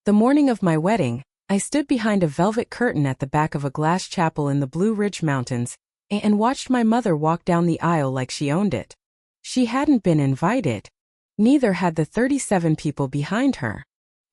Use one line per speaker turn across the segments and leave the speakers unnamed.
The morning of my wedding, I stood behind a velvet curtain at the back of a glass chapel in the Blue Ridge Mountains and watched my mother walk down the aisle like she owned it. She hadn't been invited. Neither had the 37 people behind her.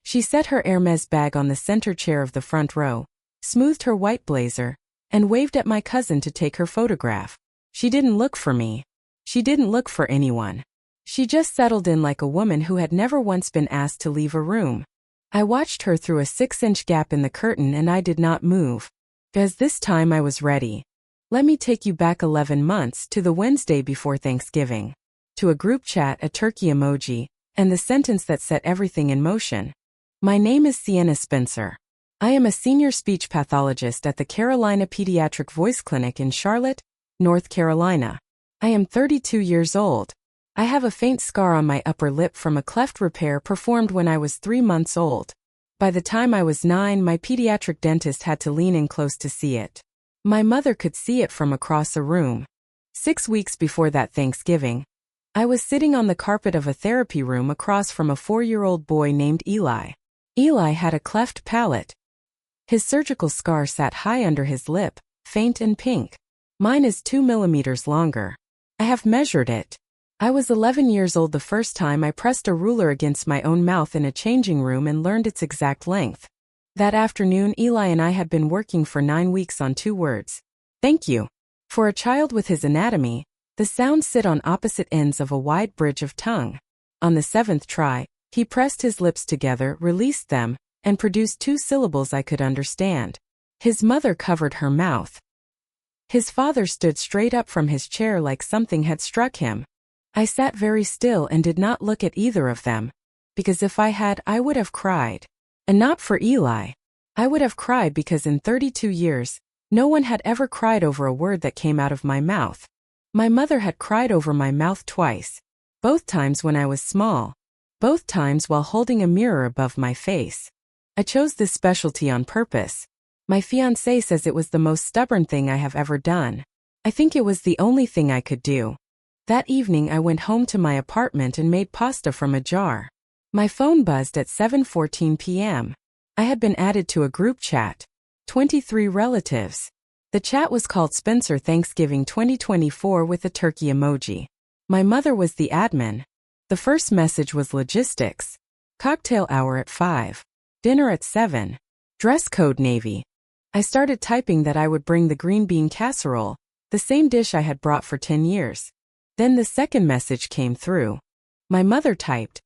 She set her Hermes bag on the center chair of the front row, smoothed her white blazer, and waved at my cousin to take her photograph. She didn't look for me. She didn't look for anyone. She just settled in like a woman who had never once been asked to leave a room. I watched her through a 6-inch gap in the curtain and I did not move. Because this time I was ready. Let me take you back 11 months to the Wednesday before Thanksgiving. To a group chat, a turkey emoji, and the sentence that set everything in motion. My name is Sienna Spencer. I am a senior speech pathologist at the Carolina Pediatric Voice Clinic in Charlotte, North Carolina. I am 32 years old. I have a faint scar on my upper lip from a cleft repair performed when I was 3 months old. By the time I was 9, my pediatric dentist had to lean in close to see it. My mother could see it from across a room. 6 weeks before that Thanksgiving, I was sitting on the carpet of a therapy room across from a 4-year-old boy named Eli. Eli had a cleft palate. His surgical scar sat high under his lip, faint and pink. Mine is 2 millimeters longer. I have measured it. I was 11 years old the first time I pressed a ruler against my own mouth in a changing room and learned its exact length. That afternoon, Eli and I had been working for 9 weeks on 2 words. Thank you. For a child with his anatomy, the sounds sit on opposite ends of a wide bridge of tongue. On the 7th try, he pressed his lips together, released them, and produced 2 syllables I could understand. His mother covered her mouth. His father stood straight up from his chair like something had struck him. I sat very still and did not look at either of them, because if I had, I would have cried. And not for Eli. I would have cried because in 32 years, no one had ever cried over a word that came out of my mouth. My mother had cried over my mouth twice. Both times when I was small. Both times while holding a mirror above my face. I chose this specialty on purpose. My fiancé says it was the most stubborn thing I have ever done. I think it was the only thing I could do. That evening I went home to my apartment and made pasta from a jar. My phone buzzed at 7:14 p.m. I had been added to a group chat. 23 relatives. The chat was called Spencer Thanksgiving 2024 with a turkey emoji. My mother was the admin. The first message was logistics. Cocktail hour at 5. Dinner at 7. Dress code navy. I started typing that I would bring the green bean casserole, the same dish I had brought for 10 years. Then the second message came through. My mother typed,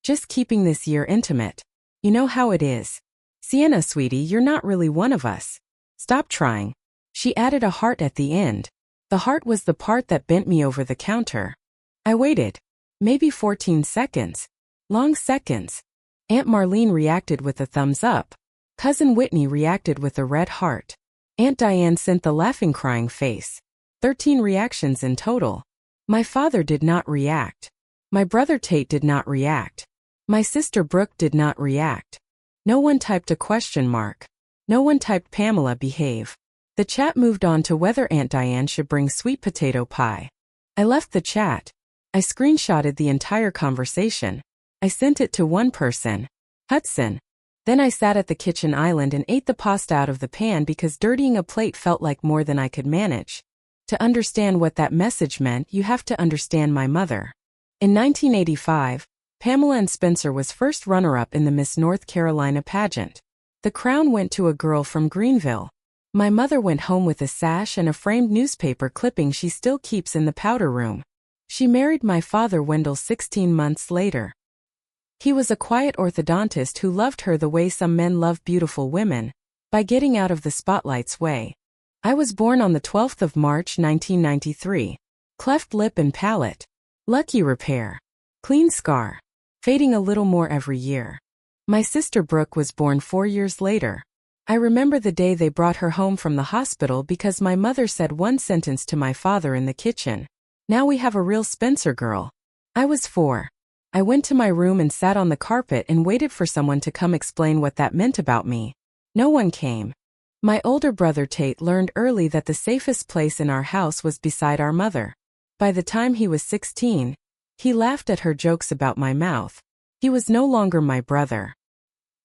just keeping this year intimate. You know how it is. Sienna, sweetie, you're not really one of us. Stop trying. She added a heart at the end. The heart was the part that bent me over the counter. I waited. Maybe 14 seconds. Long seconds. Aunt Marlene reacted with a thumbs up. Cousin Whitney reacted with a red heart. Aunt Diane sent the laughing crying face. 13 reactions in total. My father did not react. My brother Tate did not react. My sister Brooke did not react. No one typed a question mark. No one typed Pamela behave. The chat moved on to whether Aunt Diane should bring sweet potato pie. I left the chat. I screenshotted the entire conversation. I sent it to one person, Hudson. Then I sat at the kitchen island and ate the pasta out of the pan because dirtying a plate felt like more than I could manage. To understand what that message meant, you have to understand my mother. In 1985, Pamela and Spencer was first runner-up in the Miss North Carolina pageant. The crown went to a girl from Greenville. My mother went home with a sash and a framed newspaper clipping she still keeps in the powder room. She married my father Wendell 16 months later. He was a quiet orthodontist who loved her the way some men love beautiful women, by getting out of the spotlight's way. I was born on the 12th of March 1993. Cleft lip and palate. Lucky repair. Clean scar. Fading a little more every year. My sister Brooke was born 4 years later. I remember the day they brought her home from the hospital because my mother said one sentence to my father in the kitchen. Now we have a real Spencer girl. I was 4. I went to my room and sat on the carpet and waited for someone to come explain what that meant about me. No one came. My older brother Tate learned early that the safest place in our house was beside our mother. By the time he was 16, he laughed at her jokes about my mouth. He was no longer my brother.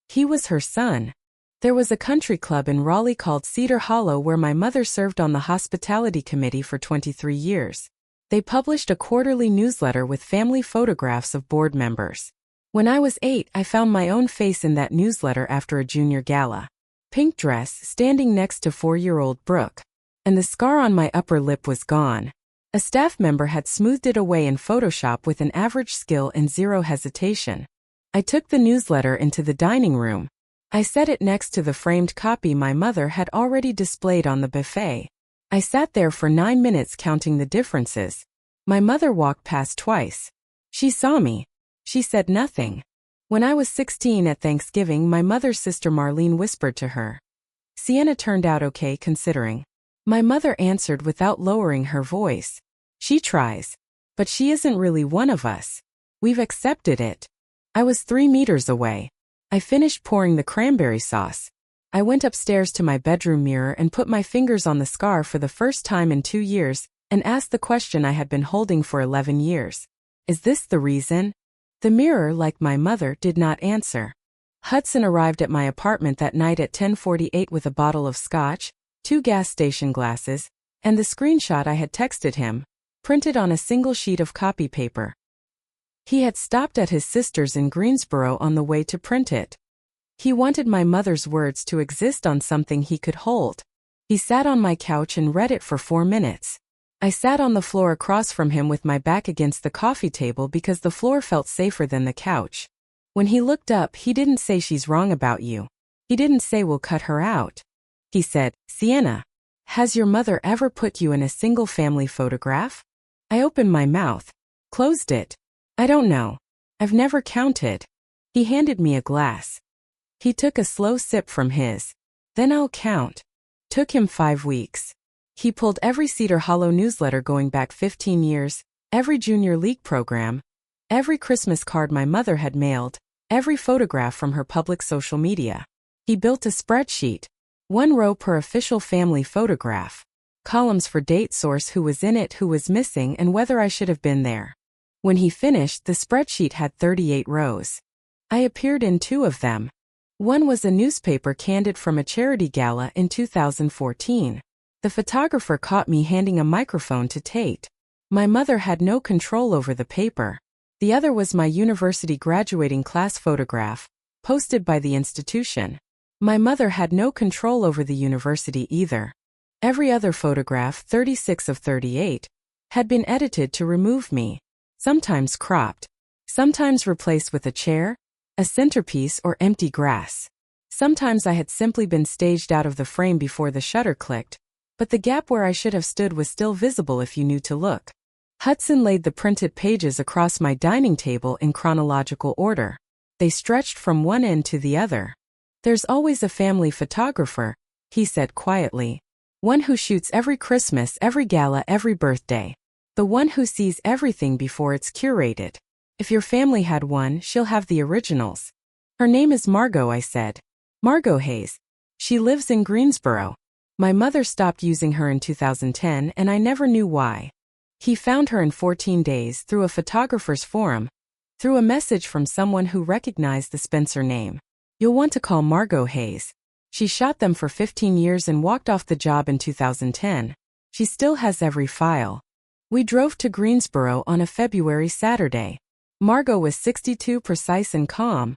He was her son. There was a country club in Raleigh called Cedar Hollow where my mother served on the hospitality committee for 23 years. They published a quarterly newsletter with family photographs of board members. When I was 8, I found my own face in that newsletter after a junior gala. Pink dress, standing next to 4-year-old Brooke. And the scar on my upper lip was gone. A staff member had smoothed it away in Photoshop with an average skill and zero hesitation. I took the newsletter into the dining room. I set it next to the framed copy my mother had already displayed on the buffet. I sat there for 9 minutes counting the differences. My mother walked past twice. She saw me. She said nothing. When I was 16 at Thanksgiving, my mother's sister Marlene whispered to her, "Sienna turned out okay considering." My mother answered without lowering her voice, "She tries. But she isn't really one of us. We've accepted it." I was 3 meters away. I finished pouring the cranberry sauce. I went upstairs to my bedroom mirror and put my fingers on the scar for the first time in 2 years and asked the question I had been holding for 11 years. Is this the reason? The mirror, like my mother, did not answer. Hudson arrived at my apartment that night at 10:48 with a bottle of scotch, 2 gas station glasses, and the screenshot I had texted him, printed on a single sheet of copy paper. He had stopped at his sister's in Greensboro on the way to print it. He wanted my mother's words to exist on something he could hold. He sat on my couch and read it for 4 minutes. I sat on the floor across from him with my back against the coffee table because the floor felt safer than the couch. When he looked up, he didn't say she's wrong about you. He didn't say we'll cut her out. He said, "Sienna, has your mother ever put you in a single family photograph?" I opened my mouth, closed it. "I don't know. I've never counted." He handed me a glass. He took a slow sip from his. "Then I'll count." Took him 5 weeks. He pulled every Cedar Hollow newsletter going back 15 years, every junior league program, every Christmas card my mother had mailed, every photograph from her public social media. He built a spreadsheet. 1 row per official family photograph. Columns for date, source, who was in it, who was missing, and whether I should have been there. When he finished, the spreadsheet had 38 rows. I appeared in 2 of them. One was a newspaper candid from a charity gala in 2014. The photographer caught me handing a microphone to Tate. My mother had no control over the paper. The other was my university graduating class photograph, posted by the institution. My mother had no control over the university either. Every other photograph, 36 of 38, had been edited to remove me, sometimes cropped, sometimes replaced with a chair, a centerpiece, or empty grass. Sometimes I had simply been staged out of the frame before the shutter clicked, but the gap where I should have stood was still visible if you knew to look. Hudson laid the printed pages across my dining table in chronological order. They stretched from one end to the other. "There's always a family photographer," he said quietly. "One who shoots every Christmas, every gala, every birthday. The one who sees everything before it's curated. If your family had one, she'll have the originals." "Her name is Margot," I said. "Margot Hayes. She lives in Greensboro." My mother stopped using her in 2010 and I never knew why. He found her in 14 days through a photographer's forum, through a message from someone who recognized the Spencer name. "You'll want to call Margot Hayes. She shot them for 15 years and walked off the job in 2010. She still has every file." We drove to Greensboro on a February Saturday. Margot was 62, precise and calm.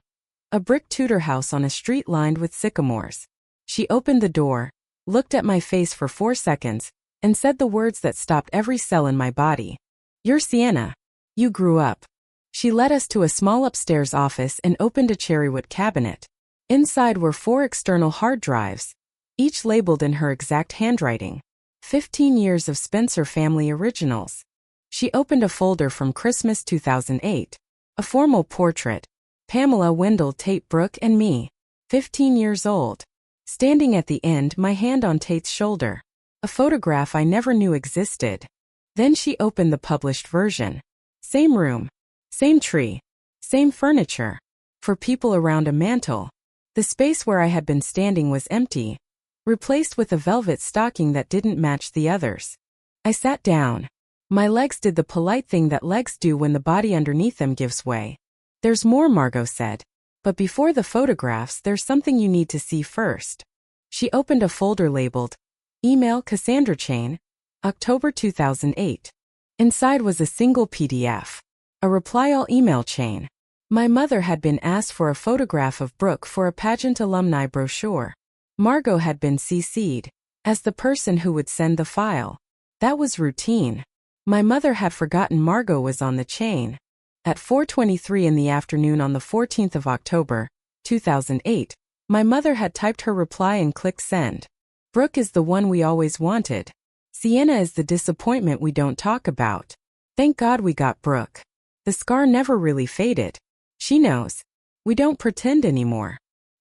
A brick Tudor house on a street lined with sycamores. She opened the door, looked at my face for 4 seconds, and said the words that stopped every cell in my body. "You're Sienna. You grew up." She led us to a small upstairs office and opened a cherrywood cabinet. Inside were 4 external hard drives, each labeled in her exact handwriting. 15 years of Spencer family originals. She opened a folder from Christmas 2008. A formal portrait. Pamela, Wendell, Tate, Brooke, and me. 15 years old. Standing at the end, my hand on Tate's shoulder. A photograph I never knew existed. Then she opened the published version. Same room. Same tree. Same furniture. For people around a mantel. The space where I had been standing was empty, replaced with a velvet stocking that didn't match the others. I sat down. My legs did the polite thing that legs do when the body underneath them gives way. "There's more," Margot said. But before the photographs, there's something you need to see first. She opened a folder labeled, Email Cassandra Chain, October 2008. Inside was a single PDF. A reply-all email chain. My mother had been asked for a photograph of Brooke for a pageant alumni brochure. Margot had been CC'd as the person who would send the file. That was routine. My mother had forgotten Margot was on the chain. At 4:23 in the afternoon on the 14th of October, 2008, my mother had typed her reply and clicked send. Brooke is the one we always wanted. Sienna is the disappointment we don't talk about. Thank God we got Brooke. The scar never really faded. She knows. We don't pretend anymore.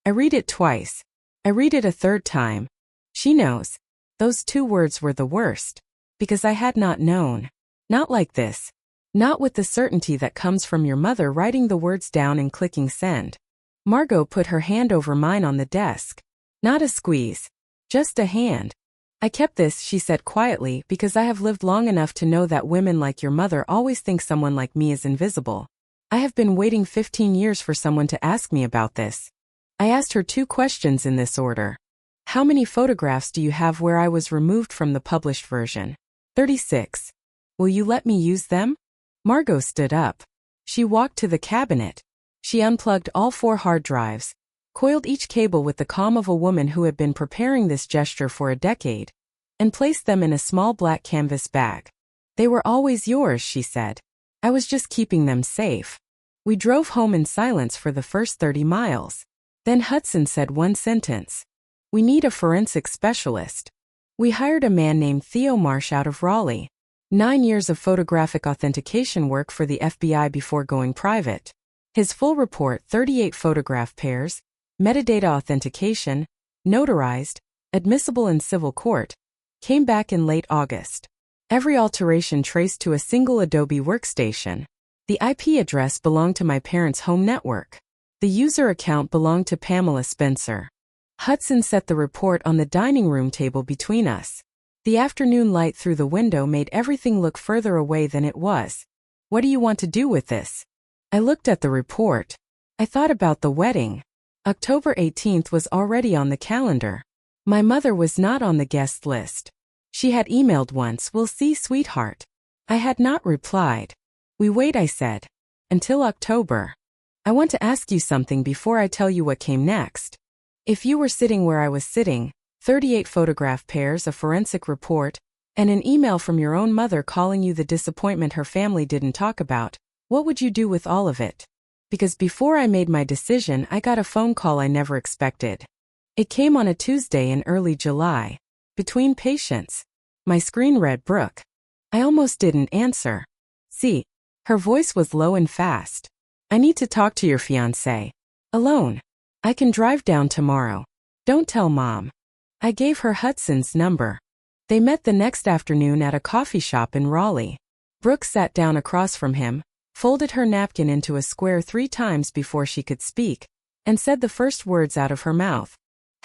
I read it twice. I read it a third time. She knows. Those 2 words were the worst. Because I had not known. Not like this. Not with the certainty that comes from your mother writing the words down and clicking send. Margot put her hand over mine on the desk. Not a squeeze. Just a hand. I kept this, she said quietly, because I have lived long enough to know that women like your mother always think someone like me is invisible. I have been waiting 15 years for someone to ask me about this. I asked her 2 questions in this order. How many photographs do you have where I was removed from the published version? 36. Will you let me use them? Margot stood up. She walked to the cabinet. She unplugged all 4 hard drives, coiled each cable with the calm of a woman who had been preparing this gesture for a decade, and placed them in a small black canvas bag. They were always yours, she said. I was just keeping them safe. We drove home in silence for the first 30 miles. Then Hudson said one sentence. We need a forensic specialist. We hired a man named Theo Marsh out of Raleigh. 9 years of photographic authentication work for the FBI before going private. His full report, 38 photograph pairs, metadata authentication, notarized, admissible in civil court, came back in late August. Every alteration traced to a single Adobe workstation. The IP address belonged to my parents' home network. The user account belonged to Pamela Spencer. Hudson set the report on the dining room table between us. The afternoon light through the window made everything look further away than it was. What do you want to do with this? I looked at the report. I thought about the wedding. October 18th was already on the calendar. My mother was not on the guest list. She had emailed once, "We'll see, sweetheart." I had not replied. We wait, I said. Until October. I want to ask you something before I tell you what came next. If you were sitting where I was sitting, 38 photograph pairs, a forensic report, and an email from your own mother calling you the disappointment her family didn't talk about, what would you do with all of it? Because before I made my decision, I got a phone call I never expected. It came on a Tuesday in early July. Between patients. My screen read Brooke. I almost didn't answer. See, her voice was low and fast. I need to talk to your fiancé. Alone. I can drive down tomorrow. Don't tell Mom. I gave her Hudson's number. They met the next afternoon at a coffee shop in Raleigh. Brooke sat down across from him, folded her napkin into a square 3 times before she could speak, and said the first words out of her mouth.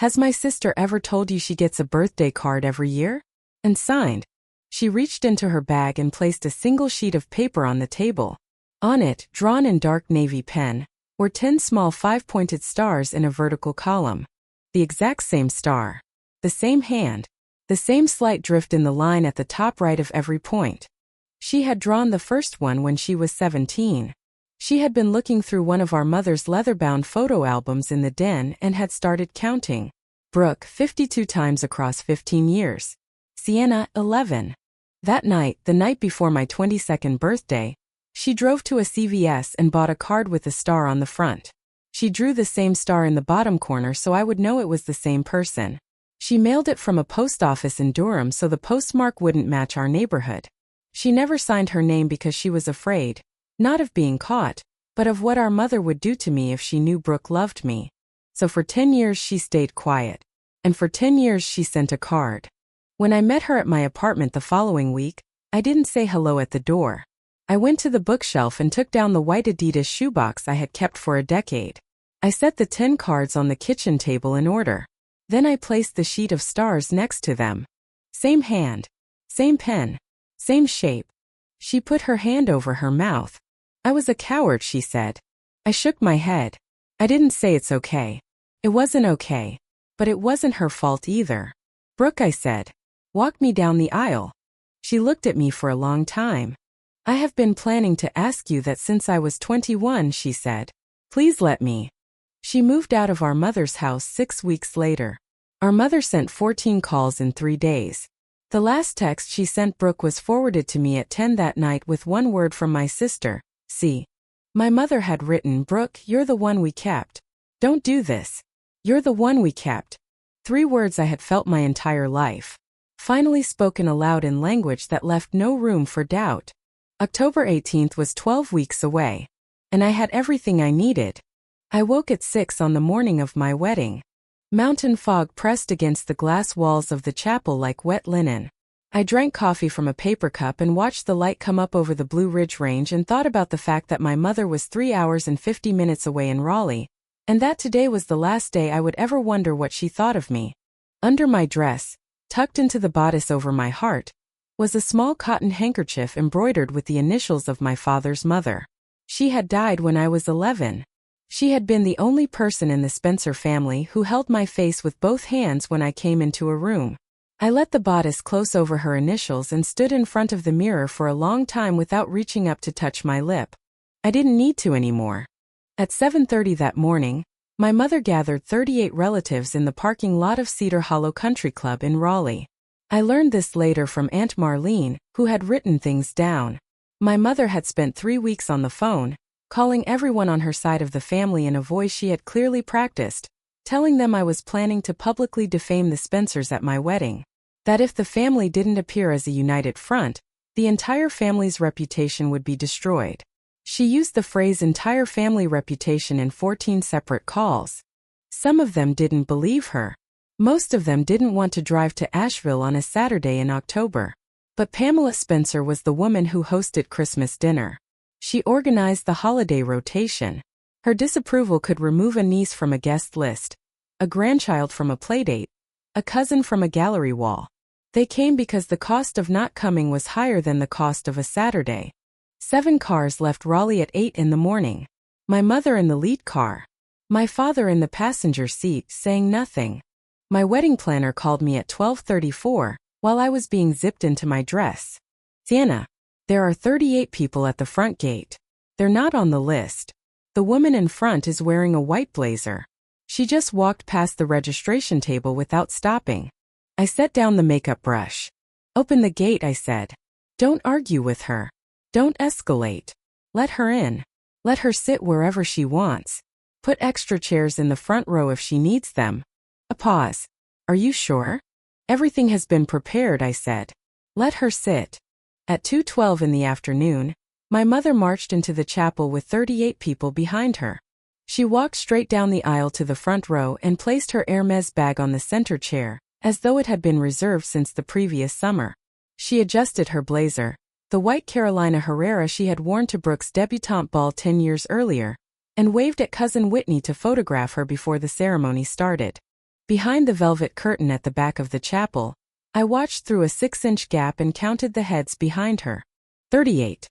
Has my sister ever told you she gets a birthday card every year? And signed. She reached into her bag and placed a single sheet of paper on the table. On it, drawn in dark navy pen, were 10 small 5-pointed stars in a vertical column. The exact same star. The same hand. The same slight drift in the line at the top right of every point. She had drawn the first one when she was 17. She had been looking through one of our mother's leather-bound photo albums in the den and had started counting. Brooke, 52 times across 15 years. Sienna, 11. That night, the night before my 22nd birthday, she drove to a CVS and bought a card with a star on the front. She drew the same star in the bottom corner so I would know it was the same person. She mailed it from a post office in Durham so the postmark wouldn't match our neighborhood. She never signed her name because she was afraid, not of being caught, but of what our mother would do to me if she knew Brooke loved me. So for 10 years she stayed quiet. And for 10 years she sent a card. When I met her at my apartment the following week, I didn't say hello at the door. I went to the bookshelf and took down the white Adidas shoebox I had kept for a decade. I set the 10 cards on the kitchen table in order. Then I placed the sheet of stars next to them. Same hand. Same pen. Same shape. She put her hand over her mouth. I was a coward, she said. I shook my head. I didn't say it's okay. It wasn't okay. But it wasn't her fault either. Brooke, I said. Walk me down the aisle. She looked at me for a long time. I have been planning to ask you that since I was 21, she said. Please let me. She moved out of our mother's house 6 weeks later. Our mother sent 14 calls in 3 days. The last text she sent Brooke was forwarded to me at 10 that night with one word from my sister, see. My mother had written, Brooke, you're the one we kept. Don't do this. You're the one we kept. 3 words I had felt my entire life. Finally spoken aloud in language that left no room for doubt. October 18th was 12 weeks away. And I had everything I needed. I woke at 6 on the morning of my wedding. Mountain fog pressed against the glass walls of the chapel like wet linen. I drank coffee from a paper cup and watched the light come up over the Blue Ridge Range and thought about the fact that my mother was 3 hours and 50 minutes away in Raleigh, and that today was the last day I would ever wonder what she thought of me. Under my dress, tucked into the bodice over my heart, was a small cotton handkerchief embroidered with the initials of my father's mother. She had died when I was 11. She had been the only person in the Spencer family who held my face with both hands when I came into a room. I let the bodice close over her initials and stood in front of the mirror for a long time without reaching up to touch my lip. I didn't need to anymore. At 7:30 that morning, my mother gathered 38 relatives in the parking lot of Cedar Hollow Country Club in Raleigh. I learned this later from Aunt Marlene, who had written things down. My mother had spent 3 weeks on the phone, calling everyone on her side of the family in a voice she had clearly practiced, telling them I was planning to publicly defame the Spencers at my wedding. That if the family didn't appear as a united front, the entire family's reputation would be destroyed. She used the phrase entire family reputation in 14 separate calls. Some of them didn't believe her. Most of them didn't want to drive to Asheville on a Saturday in October. But Pamela Spencer was the woman who hosted Christmas dinner. She organized the holiday rotation. Her disapproval could remove a niece from a guest list, a grandchild from a playdate, a cousin from a gallery wall. They came because the cost of not coming was higher than the cost of a Saturday. 7 cars left Raleigh at 8 in the morning. My mother in the lead car. My father in the passenger seat, saying nothing. My wedding planner called me at 12:34, while I was being zipped into my dress. Sienna, there are 38 people at the front gate. They're not on the list. The woman in front is wearing a white blazer. She just walked past the registration table without stopping. I set down the makeup brush. Open the gate, I said. Don't argue with her. Don't escalate. Let her in. Let her sit wherever she wants. Put extra chairs in the front row if she needs them. A pause. Are you sure? Everything has been prepared, I said. Let her sit. At 2:12 in the afternoon, my mother marched into the chapel with 38 people behind her. She walked straight down the aisle to the front row and placed her Hermes bag on the center chair, as though it had been reserved since the previous summer. She adjusted her blazer, the white Carolina Herrera she had worn to Brooke's debutante ball 10 years earlier, and waved at Cousin Whitney to photograph her before the ceremony started. Behind the velvet curtain at the back of the chapel, I watched through a 6-inch gap and counted the heads behind her. 38.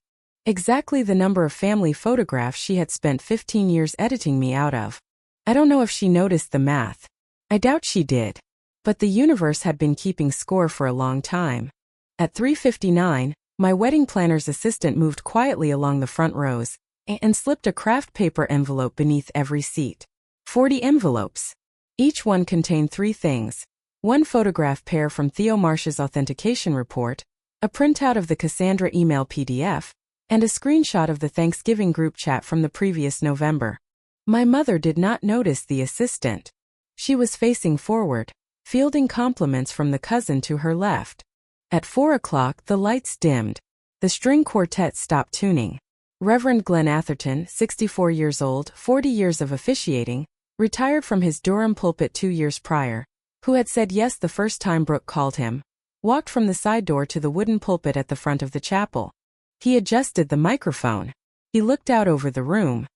Exactly the number of family photographs she had spent 15 years editing me out of. I don't know if she noticed the math. I doubt she did. But the universe had been keeping score for a long time. At 3:59, my wedding planner's assistant moved quietly along the front rows and slipped a craft paper envelope beneath every seat. 40 envelopes. Each one contained 3 things. 1 photograph pair from Theo Marsh's authentication report, a printout of the Cassandra email PDF, and a screenshot of the Thanksgiving group chat from the previous November. My mother did not notice the assistant. She was facing forward, fielding compliments from the cousin to her left. At 4 o'clock, the lights dimmed. The string quartet stopped tuning. Reverend Glenn Atherton, 64 years old, 40 years of officiating, retired from his Durham pulpit 2 years prior, who had said yes the first time Brooke called him, walked from the side door to the wooden pulpit at the front of the chapel. He adjusted the microphone. He looked out over the room.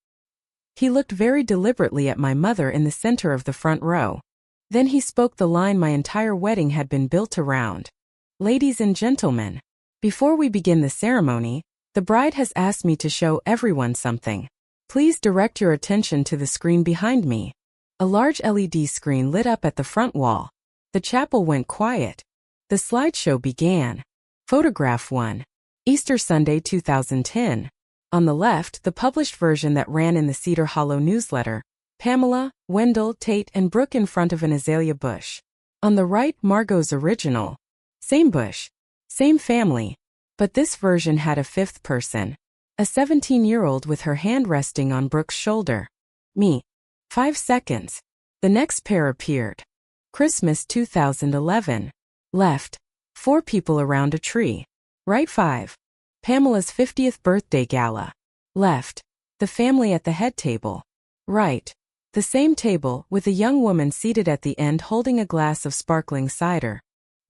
He looked very deliberately at my mother in the center of the front row. Then he spoke the line my entire wedding had been built around. Ladies and gentlemen, before we begin the ceremony, the bride has asked me to show everyone something. Please direct your attention to the screen behind me. A large LED screen lit up at the front wall. The chapel went quiet. The slideshow began. Photograph 1. Easter Sunday 2010. On the left, the published version that ran in the Cedar Hollow newsletter. Pamela, Wendell, Tate, and Brooke in front of an azalea bush. On the right, Margot's original. Same bush. Same family. But this version had a fifth person. A 17-year-old with her hand resting on Brooke's shoulder. Me. 5 seconds. The next pair appeared. Christmas 2011. Left. 4 people around a tree. Right 5. Pamela's 50th birthday gala. Left. The family at the head table. Right. The same table, with a young woman seated at the end holding a glass of sparkling cider.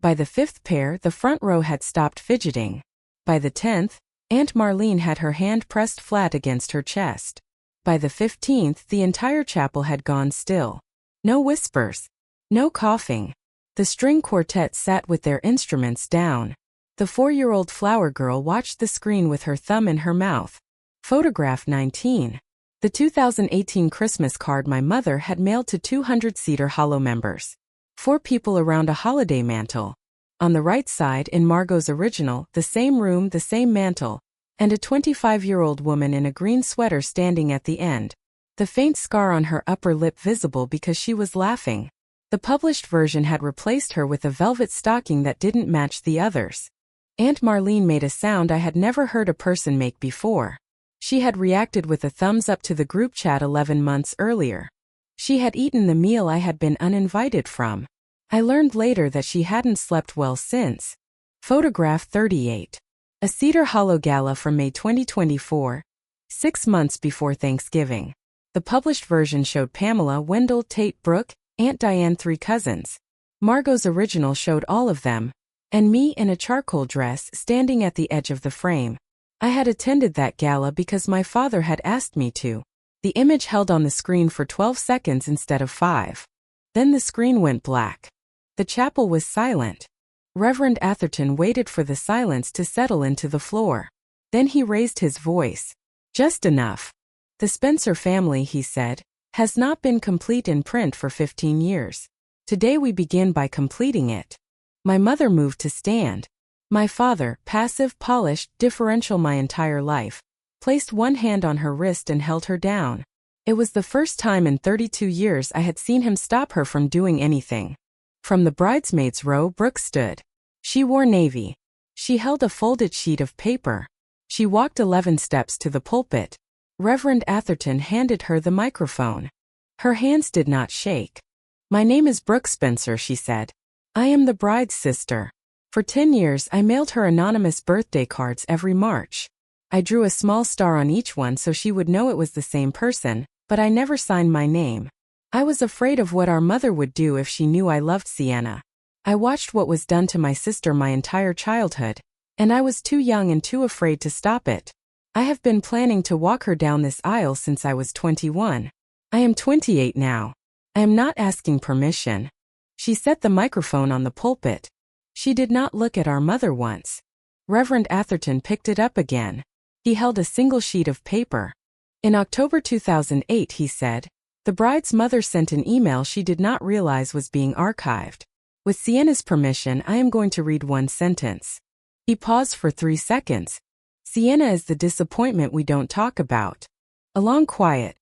By the 5th pair, the front row had stopped fidgeting. By the 10th, Aunt Marlene had her hand pressed flat against her chest. By the 15th, the entire chapel had gone still. No whispers. No coughing. The string quartet sat with their instruments down. The 4-year-old flower girl watched the screen with her thumb in her mouth. Photograph 19. The 2018 Christmas card my mother had mailed to 200 Cedar Hollow members. 4 people around a holiday mantle. On the right side, in Margot's original, the same room, the same mantle, and a 25-year-old woman in a green sweater standing at the end. The faint scar on her upper lip visible because she was laughing. The published version had replaced her with a velvet stocking that didn't match the others. Aunt Marlene made a sound I had never heard a person make before. She had reacted with a thumbs up to the group chat 11 months earlier. She had eaten the meal I had been uninvited from. I learned later that she hadn't slept well since. Photograph 38. A Cedar Hollow gala from May 2024, 6 months before Thanksgiving. The published version showed Pamela, Wendell, Tate, Brooke, Aunt Diane, 3 cousins. Margot's original showed all of them, and me in a charcoal dress standing at the edge of the frame. I had attended that gala because my father had asked me to. The image held on the screen for 12 seconds instead of 5. Then the screen went black. The chapel was silent. Reverend Atherton waited for the silence to settle into the floor. Then he raised his voice. Just enough. The Spencer family, he said, has not been complete in print for 15 years. Today we begin by completing it. My mother moved to stand. My father, passive, polished, differential my entire life, placed one hand on her wrist and held her down. It was the first time in 32 years I had seen him stop her from doing anything. From the bridesmaids' row, Brooke stood. She wore navy. She held a folded sheet of paper. She walked 11 steps to the pulpit. Reverend Atherton handed her the microphone. Her hands did not shake. My name is Brooke Spencer, she said. I am the bride's sister. For 10 years I mailed her anonymous birthday cards every March. I drew a small star on each one so she would know it was the same person, but I never signed my name. I was afraid of what our mother would do if she knew I loved Sienna. I watched what was done to my sister my entire childhood, and I was too young and too afraid to stop it. I have been planning to walk her down this aisle since I was 21. I am 28 now. I am not asking permission. She set the microphone on the pulpit. She did not look at our mother once. Reverend Atherton picked it up again. He held a single sheet of paper. In October 2008, he said, the bride's mother sent an email she did not realize was being archived. With Sienna's permission, I am going to read one sentence. He paused for 3 seconds. Sienna is the disappointment we don't talk about. A long quiet.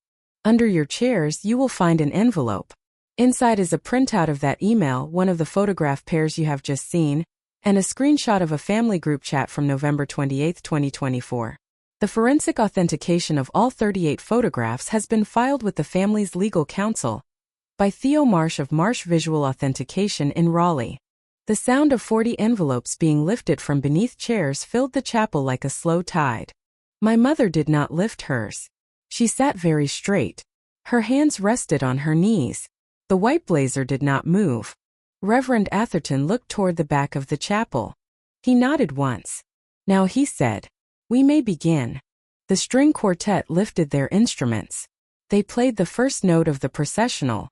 Under your chairs, you will find an envelope. Inside is a printout of that email, one of the photograph pairs you have just seen, and a screenshot of a family group chat from November 28, 2024. The forensic authentication of all 38 photographs has been filed with the family's legal counsel by Theo Marsh of Marsh Visual Authentication in Raleigh. The sound of 40 envelopes being lifted from beneath chairs filled the chapel like a slow tide. My mother did not lift hers. She sat very straight. Her hands rested on her knees. The white blazer did not move. Reverend Atherton looked toward the back of the chapel. He nodded once. Now he said, we may begin. The string quartet lifted their instruments. They played the first note of the processional.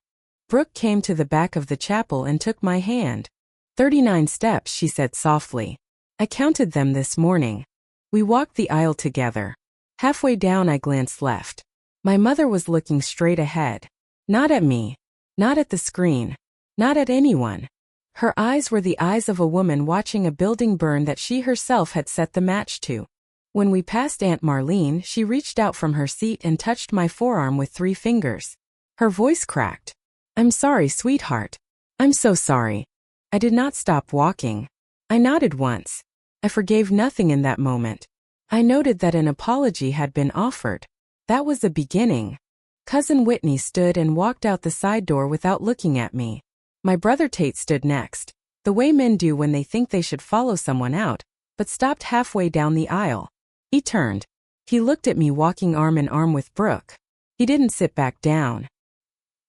Brooke came to the back of the chapel and took my hand. 39 steps, she said softly. I counted them this morning. We walked the aisle together. Halfway down I glanced left. My mother was looking straight ahead. Not at me. Not at the screen. Not at anyone. Her eyes were the eyes of a woman watching a building burn that she herself had set the match to. When we passed Aunt Marlene, she reached out from her seat and touched my forearm with 3 fingers. Her voice cracked. "I'm sorry, sweetheart. I'm so sorry." I did not stop walking. I nodded once. I forgave nothing in that moment. I noted that an apology had been offered. That was a beginning. Cousin Whitney stood and walked out the side door without looking at me. My brother Tate stood next, the way men do when they think they should follow someone out, but stopped halfway down the aisle. He turned. He looked at me walking arm in arm with Brooke. He didn't sit back down.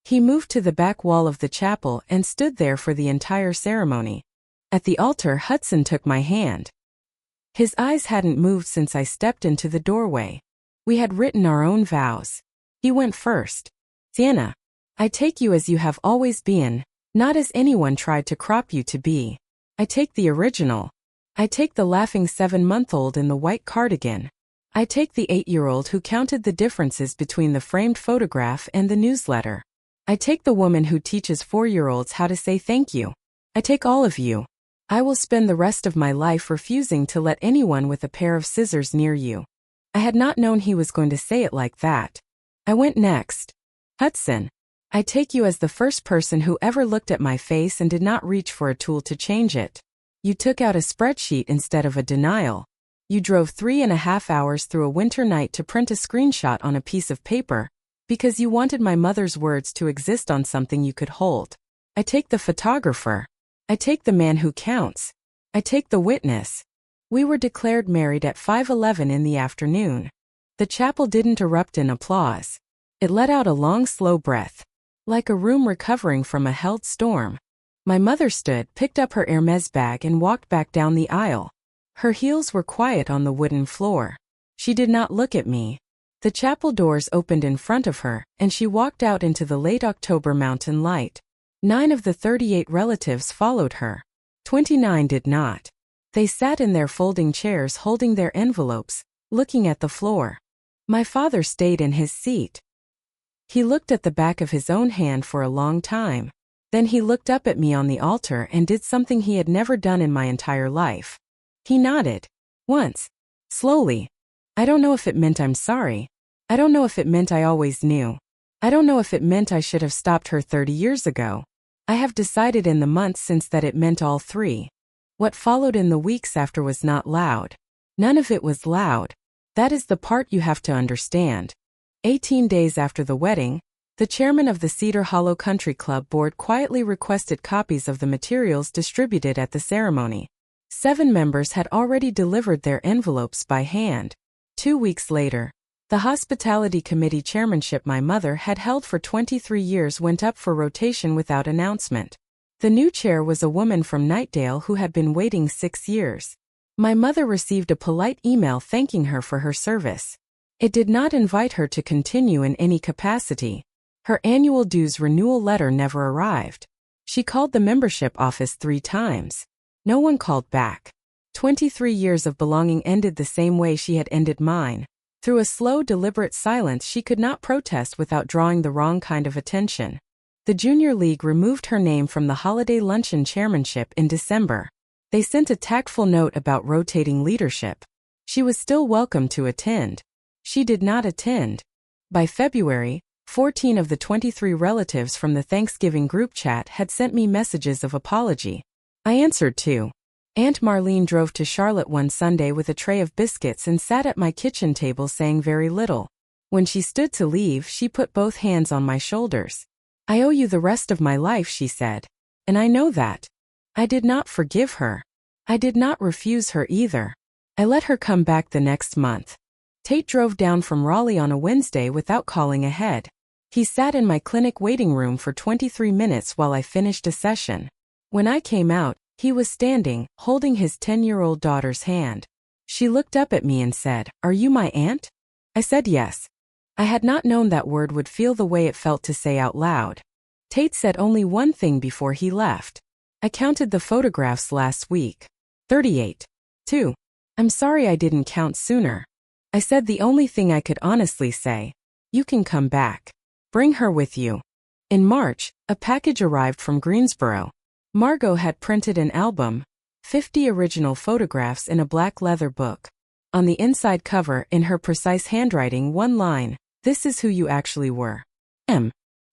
He moved to the back wall of the chapel and stood there for the entire ceremony. At the altar, Hudson took my hand. His eyes hadn't moved since I stepped into the doorway. We had written our own vows. He went first. "Sienna, I take you as you have always been, not as anyone tried to crop you to be. I take the original. I take the laughing 7-month-old in the white cardigan. I take the 8-year-old who counted the differences between the framed photograph and the newsletter. I take the woman who teaches 4-year-olds how to say thank you. I take all of you. I will spend the rest of my life refusing to let anyone with a pair of scissors near you." I had not known he was going to say it like that. I went next. "Hudson, I take you as the first person who ever looked at my face and did not reach for a tool to change it. You took out a spreadsheet instead of a denial. You drove 3.5 hours through a winter night to print a screenshot on a piece of paper, because you wanted my mother's words to exist on something you could hold. I take the photographer. I take the man who counts. I take the witness." We were declared married at 5:11 in the afternoon. The chapel didn't erupt in applause. It let out a long, slow breath, like a room recovering from a held storm. My mother stood, picked up her Hermes bag and walked back down the aisle. Her heels were quiet on the wooden floor. She did not look at me. The chapel doors opened in front of her, and she walked out into the late October mountain light. 9 of the 38 relatives followed her. 29 did not. They sat in their folding chairs holding their envelopes, looking at the floor. My father stayed in his seat. He looked at the back of his own hand for a long time. Then he looked up at me on the altar and did something he had never done in my entire life. He nodded. Once. Slowly. I don't know if it meant I'm sorry. I don't know if it meant I always knew. I don't know if it meant I should have stopped her 30 years ago. I have decided in the months since that it meant all 3. What followed in the weeks after was not loud. None of it was loud. That is the part you have to understand. 18 days after the wedding, the chairman of the Cedar Hollow Country Club board quietly requested copies of the materials distributed at the ceremony. 7 members had already delivered their envelopes by hand. 2 weeks later, the hospitality committee chairmanship my mother had held for 23 years went up for rotation without announcement. The new chair was a woman from Nightdale who had been waiting 6 years. My mother received a polite email thanking her for her service. It did not invite her to continue in any capacity. Her annual dues renewal letter never arrived. She called the membership office 3 times. No one called back. 23 years of belonging ended the same way she had ended mine. Through a slow, deliberate silence she could not protest without drawing the wrong kind of attention. The Junior League removed her name from the holiday luncheon chairmanship in December. They sent a tactful note about rotating leadership. She was still welcome to attend. She did not attend. By February, 14 of the 23 relatives from the Thanksgiving group chat had sent me messages of apology. I answered too. Aunt Marlene drove to Charlotte one Sunday with a tray of biscuits and sat at my kitchen table saying very little. When she stood to leave, she put both hands on my shoulders. "I owe you the rest of my life," she said. And I know that. I did not forgive her. I did not refuse her either. I let her come back the next month. Tate drove down from Raleigh on a Wednesday without calling ahead. He sat in my clinic waiting room for 23 minutes while I finished a session. When I came out, he was standing, holding his 10-year-old daughter's hand. She looked up at me and said, "Are you my aunt?" I said yes. I had not known that word would feel the way it felt to say out loud. Tate said only one thing before he left. "I counted the photographs last week. 38. 2. I'm sorry I didn't count sooner." I said the only thing I could honestly say. You can come back. Bring her with you. In March, a package arrived from Greensboro. Margot had printed an album, 50 original photographs in a black leather book. On the inside cover, in her precise handwriting, one line, "This is who you actually were."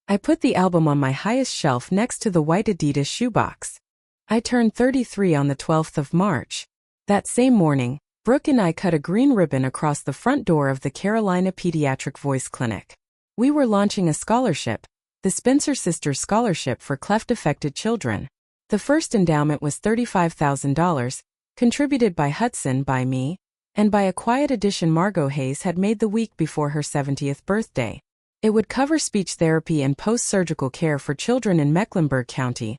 I put the album on my highest shelf next to the white Adidas shoebox. I turned 33 on the 12th of March. That same morning, Brooke and I cut a green ribbon across the front door of the Carolina Pediatric Voice Clinic. We were launching a scholarship, the Spencer Sisters Scholarship for Cleft-Affected Children. The first endowment was $35,000, contributed by Hudson, by me, and by a quiet addition Margot Hayes had made the week before her 70th birthday. It would cover speech therapy and post-surgical care for children in Mecklenburg County,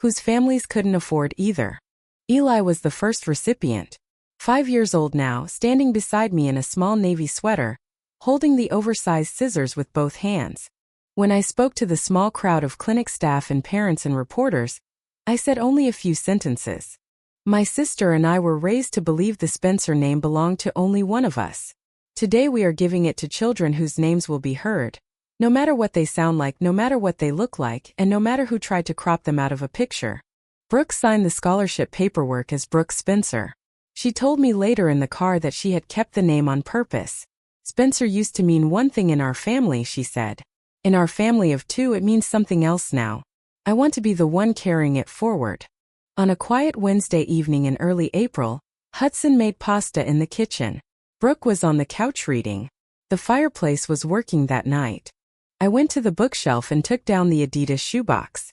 whose families couldn't afford either. Eli was the first recipient, 5 years old now, standing beside me in a small navy sweater, holding the oversized scissors with both hands. When I spoke to the small crowd of clinic staff and parents and reporters, I said only a few sentences. My sister and I were raised to believe the Spencer name belonged to only one of us. Today we are giving it to children whose names will be heard, no matter what they sound like, no matter what they look like, and no matter who tried to crop them out of a picture. Brooke signed the scholarship paperwork as Brooke Spencer. She told me later in the car that she had kept the name on purpose. Spencer used to mean one thing in our family, she said. In our family of 2, it means something else now. I want to be the one carrying it forward. On a quiet Wednesday evening in early April, Hudson made pasta in the kitchen. Brooke was on the couch reading. The fireplace was working that night. I went to the bookshelf and took down the Adidas shoebox.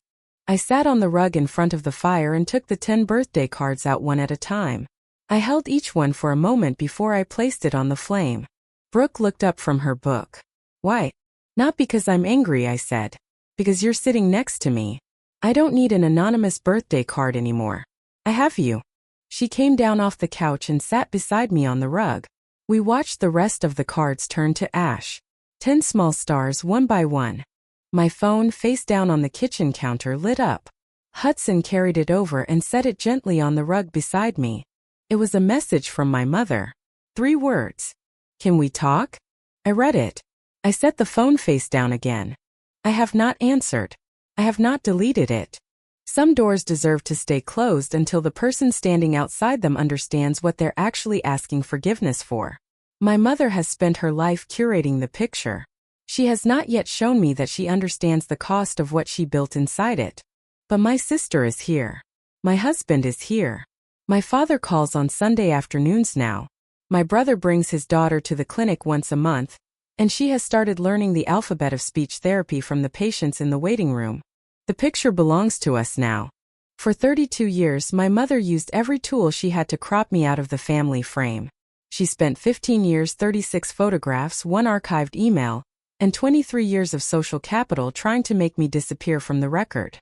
I sat on the rug in front of the fire and took the 10 birthday cards out one at a time. I held each one for a moment before I placed it on the flame. Brooke looked up from her book. "Why?" "Not because I'm angry," I said. "Because you're sitting next to me. I don't need an anonymous birthday card anymore. I have you." She came down off the couch and sat beside me on the rug. We watched the rest of the cards turn to ash. 10 small stars one by one. My phone, face down on the kitchen counter, lit up. Hudson carried it over and set it gently on the rug beside me. It was a message from my mother. 3 words. "Can we talk?" I read it. I set the phone face down again. I have not answered. I have not deleted it. Some doors deserve to stay closed until the person standing outside them understands what they're actually asking forgiveness for. My mother has spent her life curating the picture. She has not yet shown me that she understands the cost of what she built inside it. But my sister is here. My husband is here. My father calls on Sunday afternoons now. My brother brings his daughter to the clinic once a month, and she has started learning the alphabet of speech therapy from the patients in the waiting room. The picture belongs to us now. For 32 years, my mother used every tool she had to crop me out of the family frame. She spent 15 years, 36 photographs, 1 archived email, and 23 years of social capital trying to make me disappear from the record.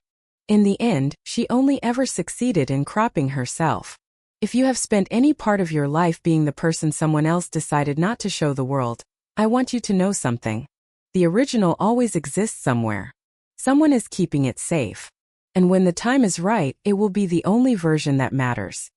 In the end, she only ever succeeded in cropping herself. If you have spent any part of your life being the person someone else decided not to show the world, I want you to know something. The original always exists somewhere. Someone is keeping it safe. And when the time is right, it will be the only version that matters.